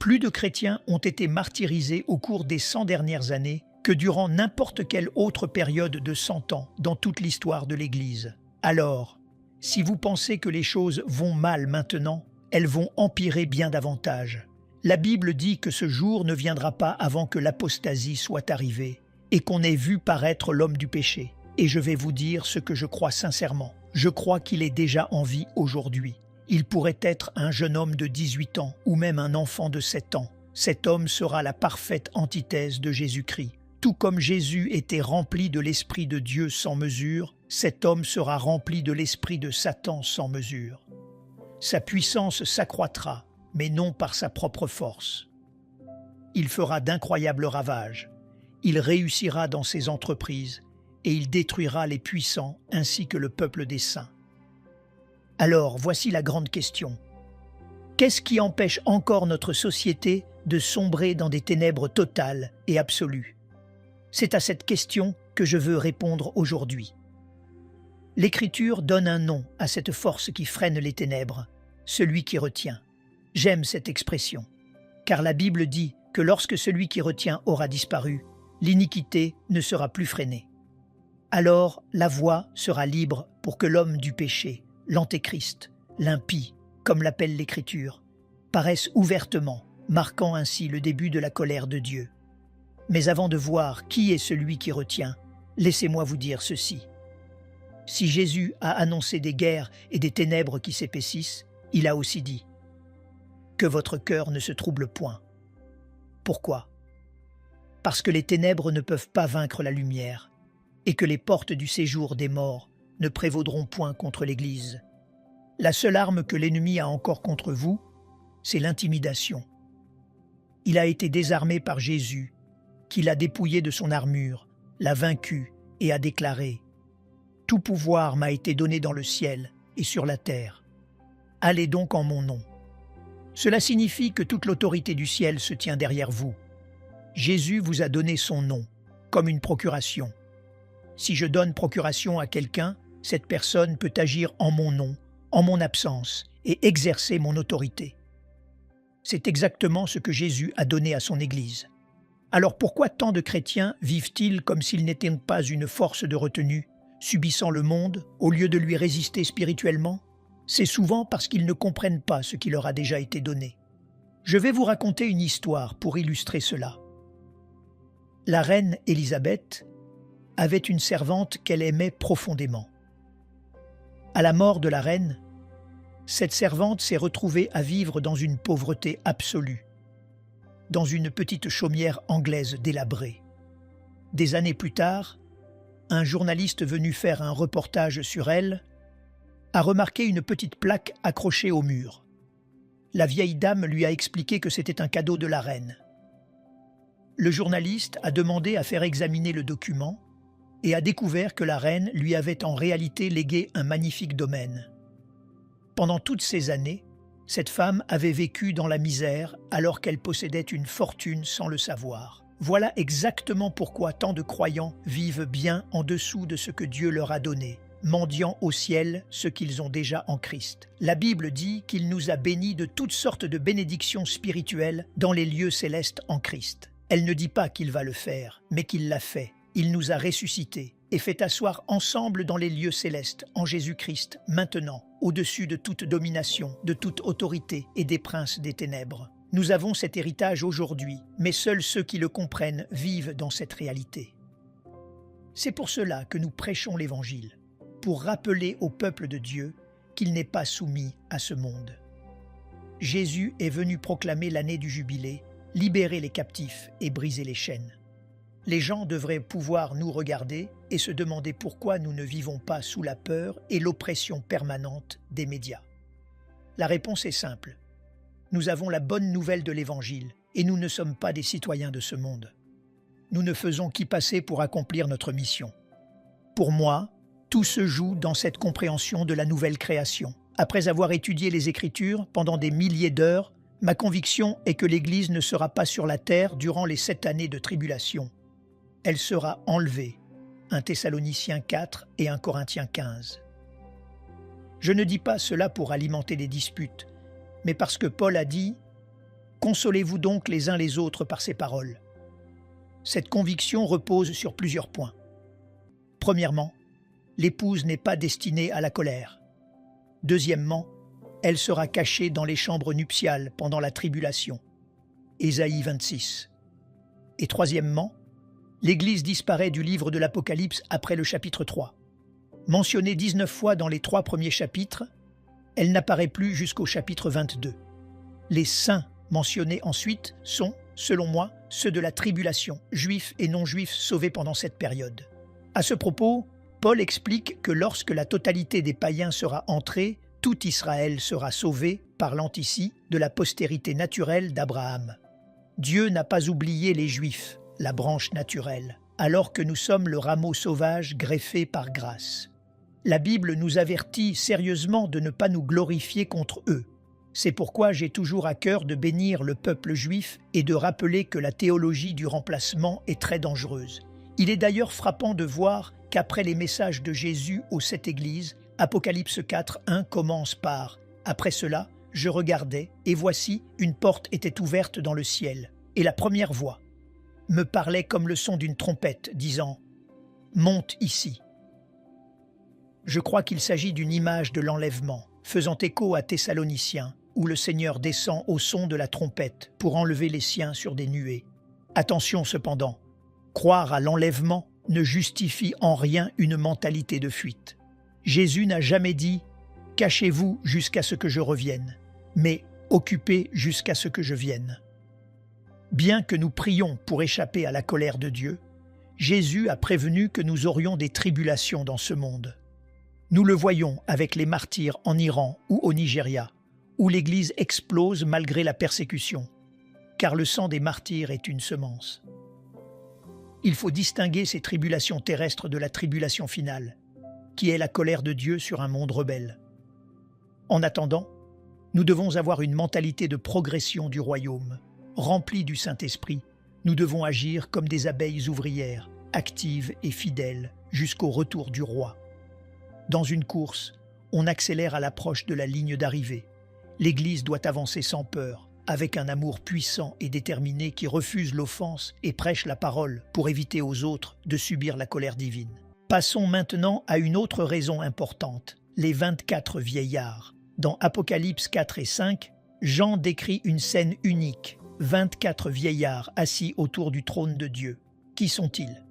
Plus de chrétiens ont été martyrisés au cours des 100 dernières années que durant n'importe quelle autre période de 100 ans dans toute l'histoire de l'Église. Alors, si vous pensez que les choses vont mal maintenant, elles vont empirer bien davantage. La Bible dit que ce jour ne viendra pas avant que l'apostasie soit arrivée et qu'on ait vu paraître l'homme du péché. Et je vais vous dire ce que je crois sincèrement. Je crois qu'il est déjà en vie aujourd'hui. Il pourrait être un jeune homme de 18 ans ou même un enfant de 7 ans. Cet homme sera la parfaite antithèse de Jésus-Christ. Tout comme Jésus était rempli de l'Esprit de Dieu sans mesure, cet homme sera rempli de l'esprit de Satan sans mesure. Sa puissance s'accroîtra, mais non par sa propre force. Il fera d'incroyables ravages. Il réussira dans ses entreprises et il détruira les puissants ainsi que le peuple des saints. Alors, voici la grande question. Qu'est-ce qui empêche encore notre société de sombrer dans des ténèbres totales et absolues? C'est à cette question que je veux répondre aujourd'hui. L'Écriture donne un nom à cette force qui freine les ténèbres, celui qui retient. J'aime cette expression, car la Bible dit que lorsque celui qui retient aura disparu, l'iniquité ne sera plus freinée. Alors la voie sera libre pour que l'homme du péché, l'antéchrist, l'impie, comme l'appelle l'Écriture, paraisse ouvertement, marquant ainsi le début de la colère de Dieu. Mais avant de voir qui est celui qui retient, laissez-moi vous dire ceci. Si Jésus a annoncé des guerres et des ténèbres qui s'épaississent, il a aussi dit « Que votre cœur ne se trouble point ». Pourquoi? Parce que les ténèbres ne peuvent pas vaincre la lumière et que les portes du séjour des morts ne prévaudront point contre l'Église. La seule arme que l'ennemi a encore contre vous, c'est l'intimidation. Il a été désarmé par Jésus, qui l'a dépouillé de son armure, l'a vaincu et a déclaré « Tout pouvoir m'a été donné dans le ciel et sur la terre. Allez donc en mon nom. » Cela signifie que toute l'autorité du ciel se tient derrière vous. Jésus vous a donné son nom, comme une procuration. Si je donne procuration à quelqu'un, cette personne peut agir en mon nom, en mon absence, et exercer mon autorité. C'est exactement ce que Jésus a donné à son Église. Alors pourquoi tant de chrétiens vivent-ils comme s'ils n'étaient pas une force de retenue, subissant le monde, au lieu de lui résister spirituellement? C'est souvent parce qu'ils ne comprennent pas ce qui leur a déjà été donné. Je vais vous raconter une histoire pour illustrer cela. La reine Élisabeth avait une servante qu'elle aimait profondément. À la mort de la reine, cette servante s'est retrouvée à vivre dans une pauvreté absolue, dans une petite chaumière anglaise délabrée. Des années plus tard, un journaliste venu faire un reportage sur elle a remarqué une petite plaque accrochée au mur. La vieille dame lui a expliqué que c'était un cadeau de la reine. Le journaliste a demandé à faire examiner le document et a découvert que la reine lui avait en réalité légué un magnifique domaine. Pendant toutes ces années, cette femme avait vécu dans la misère alors qu'elle possédait une fortune sans le savoir. Voilà exactement pourquoi tant de croyants vivent bien en dessous de ce que Dieu leur a donné, mendiant au ciel ce qu'ils ont déjà en Christ. La Bible dit qu'il nous a bénis de toutes sortes de bénédictions spirituelles dans les lieux célestes en Christ. Elle ne dit pas qu'il va le faire, mais qu'il l'a fait. Il nous a ressuscités et fait asseoir ensemble dans les lieux célestes, en Jésus-Christ, maintenant, au-dessus de toute domination, de toute autorité et des princes des ténèbres. Nous avons cet héritage aujourd'hui, mais seuls ceux qui le comprennent vivent dans cette réalité. C'est pour cela que nous prêchons l'Évangile, pour rappeler au peuple de Dieu qu'il n'est pas soumis à ce monde. Jésus est venu proclamer l'année du jubilé, libérer les captifs et briser les chaînes. Les gens devraient pouvoir nous regarder et se demander pourquoi nous ne vivons pas sous la peur et l'oppression permanente des médias. La réponse est simple. Nous avons la bonne nouvelle de l'Évangile et nous ne sommes pas des citoyens de ce monde. Nous ne faisons qu'y passer pour accomplir notre mission. Pour moi, tout se joue dans cette compréhension de la nouvelle création. Après avoir étudié les Écritures pendant des milliers d'heures, ma conviction est que l'Église ne sera pas sur la terre durant les 7 années de tribulation. Elle sera enlevée, 1 Thessaloniciens 4 et 1 Corinthiens 15. Je ne dis pas cela pour alimenter des disputes, mais parce que Paul a dit Consolez-vous donc les uns les autres par ces paroles. Cette conviction repose sur plusieurs points. Premièrement, l'épouse n'est pas destinée à la colère. Deuxièmement, elle sera cachée dans les chambres nuptiales pendant la tribulation. Ésaïe 26. Et troisièmement, l'Église disparaît du livre de l'Apocalypse après le chapitre 3. Mentionnée 19 fois dans les 3 premiers chapitres, elle n'apparaît plus jusqu'au chapitre 22. Les saints mentionnés ensuite sont, selon moi, ceux de la tribulation, juifs et non-juifs sauvés pendant cette période. À ce propos, Paul explique que lorsque la totalité des païens sera entrée, tout Israël sera sauvé, parlant ici de la postérité naturelle d'Abraham. Dieu n'a pas oublié les Juifs, la branche naturelle, alors que nous sommes le rameau sauvage greffé par grâce. La Bible nous avertit sérieusement de ne pas nous glorifier contre eux. C'est pourquoi j'ai toujours à cœur de bénir le peuple juif et de rappeler que la théologie du remplacement est très dangereuse. Il est d'ailleurs frappant de voir qu'après les messages de Jésus aux 7 églises, Apocalypse 4, 1 commence par « Après cela, je regardais, et voici, une porte était ouverte dans le ciel, et la première voix me parlait comme le son d'une trompette, disant « Monte ici ». Je crois qu'il s'agit d'une image de l'enlèvement, faisant écho à Thessaloniciens, où le Seigneur descend au son de la trompette pour enlever les siens sur des nuées. Attention cependant, croire à l'enlèvement ne justifie en rien une mentalité de fuite. Jésus n'a jamais dit « Cachez-vous jusqu'à ce que je revienne », mais « Occupez jusqu'à ce que je vienne ». Bien que nous prions pour échapper à la colère de Dieu, Jésus a prévenu que nous aurions des tribulations dans ce monde. Nous le voyons avec les martyrs en Iran ou au Nigeria, où l'Église explose malgré la persécution, car le sang des martyrs est une semence. Il faut distinguer ces tribulations terrestres de la tribulation finale, qui est la colère de Dieu sur un monde rebelle. En attendant, nous devons avoir une mentalité de progression du royaume. Remplis du Saint-Esprit, nous devons agir comme des abeilles ouvrières, actives et fidèles, jusqu'au retour du roi. Dans une course, on accélère à l'approche de la ligne d'arrivée. L'Église doit avancer sans peur, avec un amour puissant et déterminé qui refuse l'offense et prêche la parole pour éviter aux autres de subir la colère divine. Passons maintenant à une autre raison importante, les 24 vieillards. Dans Apocalypse 4 et 5, Jean décrit une scène unique, 24 vieillards assis autour du trône de Dieu. Qui sont-ils?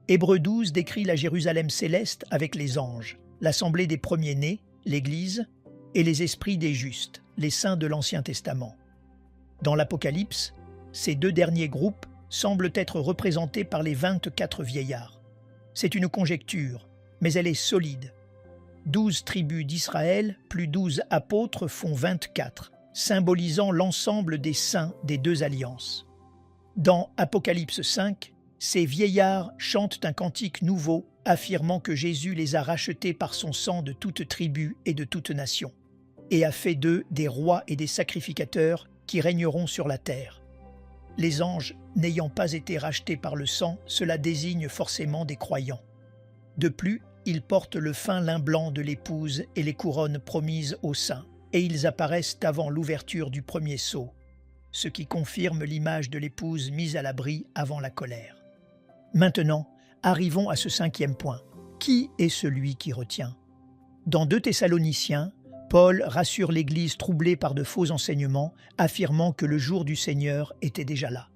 Hébreux 12 décrit la Jérusalem céleste avec les anges, l'assemblée des premiers-nés, l'Église, et les esprits des justes, les saints de l'Ancien Testament. Dans l'Apocalypse, ces 2 derniers groupes semblent être représentés par les 24 vieillards. C'est une conjecture, mais elle est solide. 12 tribus d'Israël plus 12 apôtres font 24, symbolisant l'ensemble des saints des 2 alliances. Dans Apocalypse 5, ces vieillards chantent un cantique nouveau, affirmant que Jésus les a rachetés par son sang de toute tribu et de toute nation, et a fait d'eux des rois et des sacrificateurs qui régneront sur la terre. Les anges n'ayant pas été rachetés par le sang, cela désigne forcément des croyants. De plus, ils portent le fin lin blanc de l'épouse et les couronnes promises aux saints, et ils apparaissent avant l'ouverture du premier sceau, ce qui confirme l'image de l'épouse mise à l'abri avant la colère. Maintenant, arrivons à ce 5e point. Qui est celui qui retient? Dans 2 Thessaloniciens, Paul rassure l'Église troublée par de faux enseignements, affirmant que le jour du Seigneur était déjà là.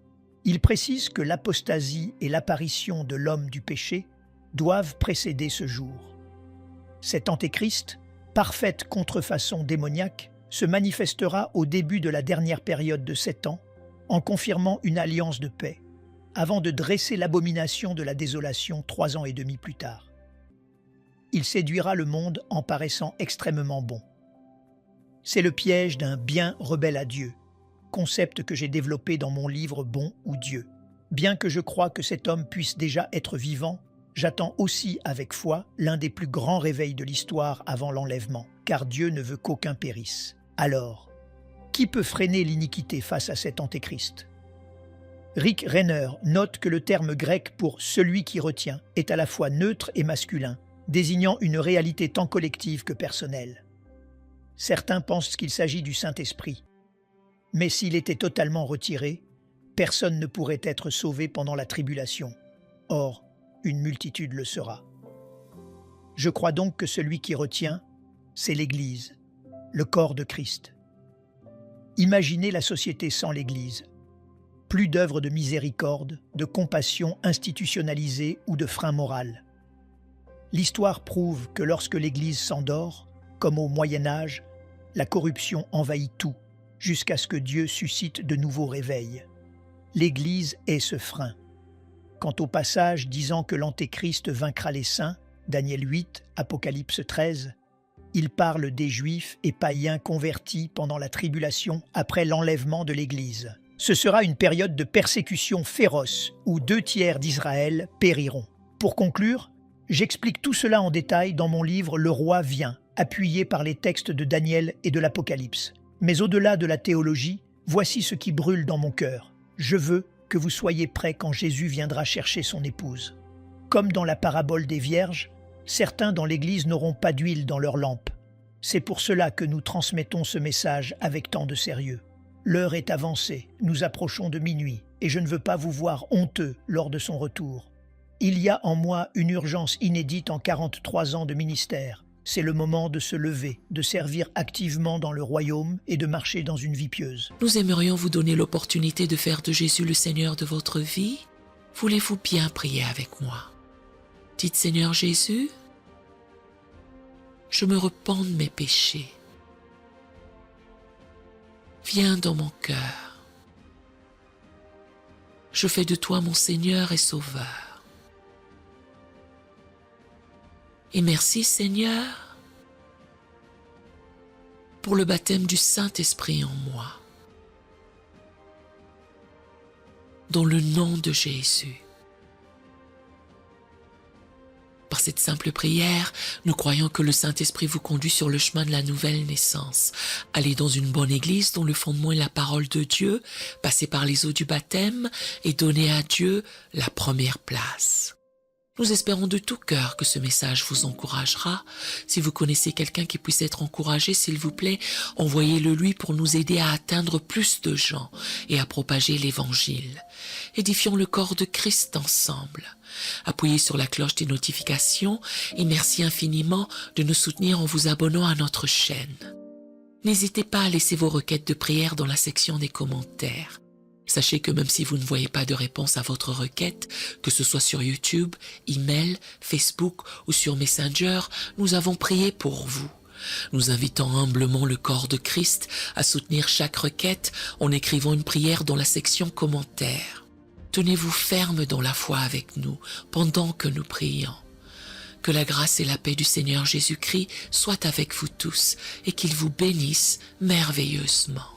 Il précise que l'apostasie et l'apparition de l'homme du péché doivent précéder ce jour. Cet antéchrist, parfaite contrefaçon démoniaque, se manifestera au début de la dernière période de 7 ans, en confirmant une alliance de paix, avant de dresser l'abomination de la désolation 3 ans et demi plus tard. Il séduira le monde en paraissant extrêmement bon. C'est le piège d'un bien rebelle à Dieu, concept que j'ai développé dans mon livre Bon ou Dieu. Bien que je croie que cet homme puisse déjà être vivant, j'attends aussi avec foi l'un des plus grands réveils de l'histoire avant l'enlèvement, car Dieu ne veut qu'aucun périsse. Alors, qui peut freiner l'iniquité face à cet antéchrist? Rick Renner note que le terme grec pour « celui qui retient » est à la fois neutre et masculin, désignant une réalité tant collective que personnelle. Certains pensent qu'il s'agit du Saint-Esprit, Mais s'il était totalement retiré, personne ne pourrait être sauvé pendant la tribulation. Or, une multitude le sera. Je crois donc que celui qui retient, c'est l'Église, le corps de Christ. Imaginez la société sans l'Église. Plus d'œuvres de miséricorde, de compassion institutionnalisée ou de frein moral. L'histoire prouve que lorsque l'Église s'endort, comme au Moyen-Âge, la corruption envahit tout, jusqu'à ce que Dieu suscite de nouveaux réveils. L'Église est ce frein. Quant au passage disant que l'Antéchrist vaincra les saints, Daniel 8, Apocalypse 13, il parle des Juifs et païens convertis pendant la tribulation après l'enlèvement de l'Église. Ce sera une période de persécution féroce où 2/3 d'Israël périront. Pour conclure, j'explique tout cela en détail dans mon livre « Le roi vient », appuyé par les textes de Daniel et de l'Apocalypse. Mais au-delà de la théologie, voici ce qui brûle dans mon cœur. Je veux que vous soyez prêts quand Jésus viendra chercher son épouse. Comme dans la parabole des vierges, certains dans l'Église n'auront pas d'huile dans leurs lampes. C'est pour cela que nous transmettons ce message avec tant de sérieux. L'heure est avancée, nous approchons de minuit, et je ne veux pas vous voir honteux lors de son retour. Il y a en moi une urgence inédite en 43 ans de ministère. C'est le moment de se lever, de servir activement dans le royaume et de marcher dans une vie pieuse. Nous aimerions vous donner l'opportunité de faire de Jésus le Seigneur de votre vie. Voulez-vous bien prier avec moi? Dites Seigneur Jésus, je me repens de mes péchés. Viens dans mon cœur. Je fais de toi mon Seigneur et Sauveur. Et merci Seigneur pour le baptême du Saint-Esprit en moi. Dans le nom de Jésus. Par cette simple prière, nous croyons que le Saint-Esprit vous conduit sur le chemin de la nouvelle naissance. Allez dans une bonne église dont le fondement est la parole de Dieu, passez par les eaux du baptême et donnez à Dieu la première place. Nous espérons de tout cœur que ce message vous encouragera. Si vous connaissez quelqu'un qui puisse être encouragé, s'il vous plaît, envoyez-le lui pour nous aider à atteindre plus de gens et à propager l'Évangile. Édifions le corps de Christ ensemble. Appuyez sur la cloche des notifications et merci infiniment de nous soutenir en vous abonnant à notre chaîne. N'hésitez pas à laisser vos requêtes de prière dans la section des commentaires. Sachez que même si vous ne voyez pas de réponse à votre requête, que ce soit sur YouTube, email, Facebook ou sur Messenger, nous avons prié pour vous. Nous invitons humblement le corps de Christ à soutenir chaque requête en écrivant une prière dans la section commentaires. Tenez-vous ferme dans la foi avec nous pendant que nous prions. Que la grâce et la paix du Seigneur Jésus-Christ soient avec vous tous et qu'il vous bénisse merveilleusement.